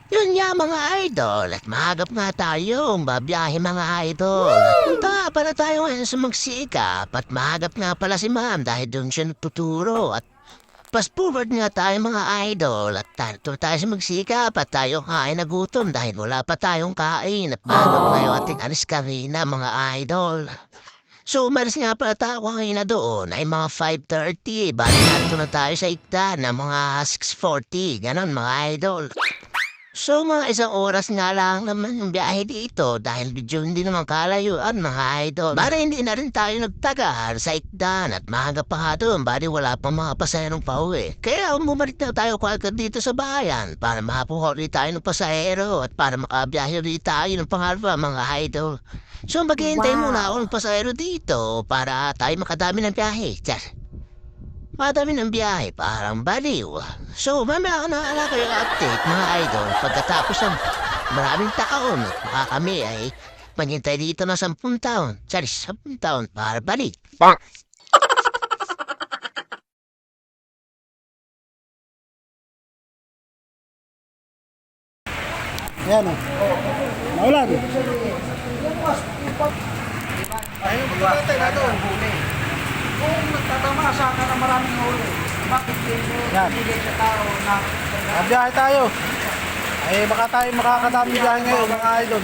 Yun nga mga idol, at mahagap nga tayong babiyahe mga idol. At punta para tayo ngayon sa magsikap at mahagap nga pala si ma'am dahil doon siya nagtuturo. At fast forward nga tayo mga idol at tayo sa magsikap at tayo kain na gutom dahil wala pa tayong kain at mahagap nga yung ating alis karina mga idol. So, umalis nga pala tayo kanina doon ay mga 5:30. Bali nato na tayo sa ikta na mga 6:40. Ganon mga idol. So mga isang oras nga lang naman yung biyahe dito dahil medyo hindi naman kalayuan mga idol. Bari hindi na rin tayo nagtagal sa ikdan at maaga pa nga doon bari wala pa mga pasaherong pauwi. Kaya bumalik na tayo kagad dito sa bayan para makakuha ulit tayo ng pasahero at para makabiyahe ulit tayo ng pangalawa mga idol. So maghihintay muna ako ng pasahero dito para tayo makadami ng biyahe. Tiyar. Madami ng biyahe, parang baliw. So, mamaya ako na kayo update, mga idol, pagkatapos ng maraming taon at baka kami ay maghintay dito na 10 taon. Sorry, 10 taon para balik. Bonk. Ayan o. Maulan. Ayun, pagkatay na doon, huli. Kung nagtatamasa ka na maraming huli, bakit Yan. hindi sa tao na Biyahe tayo. Ay baka tayo makakadami biyahe ngayon mga idol.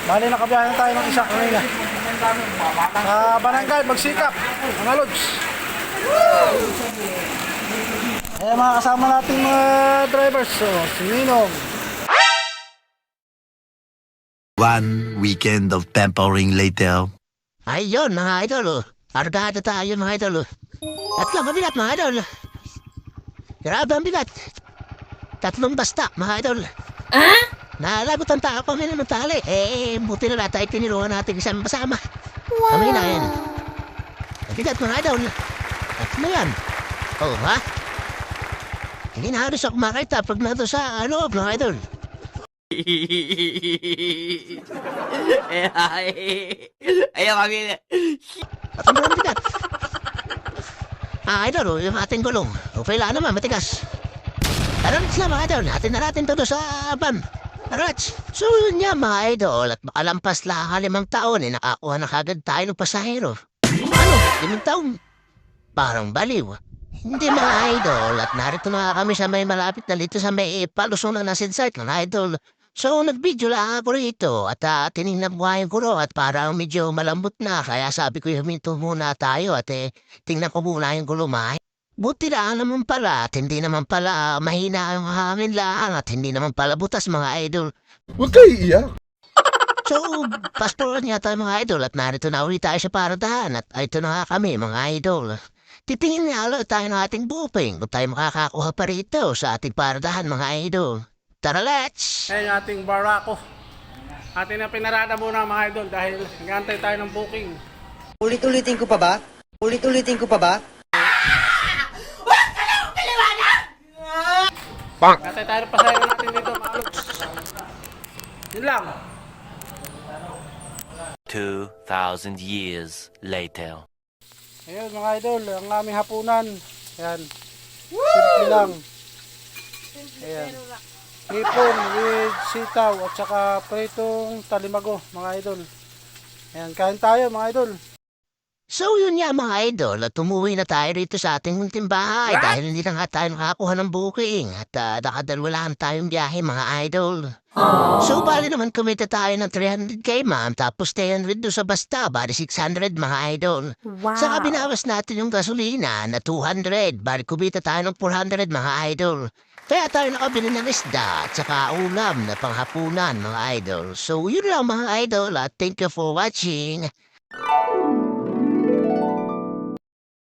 Bali nakabiyahe na tayo ng isa kanina. Barangay, magsikap. Mga lods. Ayan mga kasama nating mga drivers. So, si Ninong. One weekend of pampering later. Ayun, mga idol, oh. Argada tayo, mga idol, oh. At lang, mabigat, mga idol. Grabe ang bigat. 3 basta, mga idol. Nalagutan tayo kami ng tali. Buti na lahat ay tinulungan natin kasama. Kami na yan. Mabigat, mga idol. At na yan. Oh, ha? Hindi na halos ako makita pag nato sa loob, mga idol. Ayaw kami. At ang bigat. Idol, oh, yung ating gulong. Okay lang naman, matigas. Tara, let's na mga idol. Natin na natin todo sa van. Tara, let's. So yun nga mga idol. At makalampas lang 5 taon, nakakuha na kagad tayo ng pasahero. Ano? 5 taon? Parang baliw. Hindi mga idol. At narito na kami sa may malapit na dito sa may palusunan na sinsite mga idol. So, nag-video lang ako rito at tinignan ko yung gulo at parang medyo malambot na. Kaya sabi ko huminto muna tayo at tingnan ko muna yung gulo, May. Buti na naman pala at hindi naman pala mahina yung hangin lang at hindi naman pala butas mga idol. Huwag kayo iiyak. So, fast forward nga tayo mga idol at narito na ulit tayo sa paradahan at ito na nga kami mga idol. Titingin nga ulit tayo ng ating booking kung tayo makakakuha pa rito sa ating paradahan mga idol. Tara, let's! Ayan yung ating barako. Atin na pinarada muna mga idol dahil nag-antay tayo ng booking. Ulit-ulitin ko pa ba? Ulit-ulitin ko pa ba? Bonk. Antay tayo ng pasahero natin dito mga lods. Yun lang. 2,000 years later. Ayun mga idol, ang aming hapunan. Ayan. Simple lang. Ayan. Hipon with sitaw at saka pritong talimago mga idol. Ayan, kain tayo mga idol. So yun nga mga idol at umuwi na tayo rito sa ating munting bahay dahil hindi na nga tayo nakakuha ng booking at nakadalawa lang tayong biyahe mga idol. So bali naman kumita tayo ng 300k ma'am tapos 300 doon sa basta bali 600 mga idol. Saka binawas natin yung gasolina na 200 bali kumita tayo ng 400 mga idol. Kaya tayo nakabili ng isda at saka ulam na panghapunan mga idol. So yun lang mga idol at thank you for watching.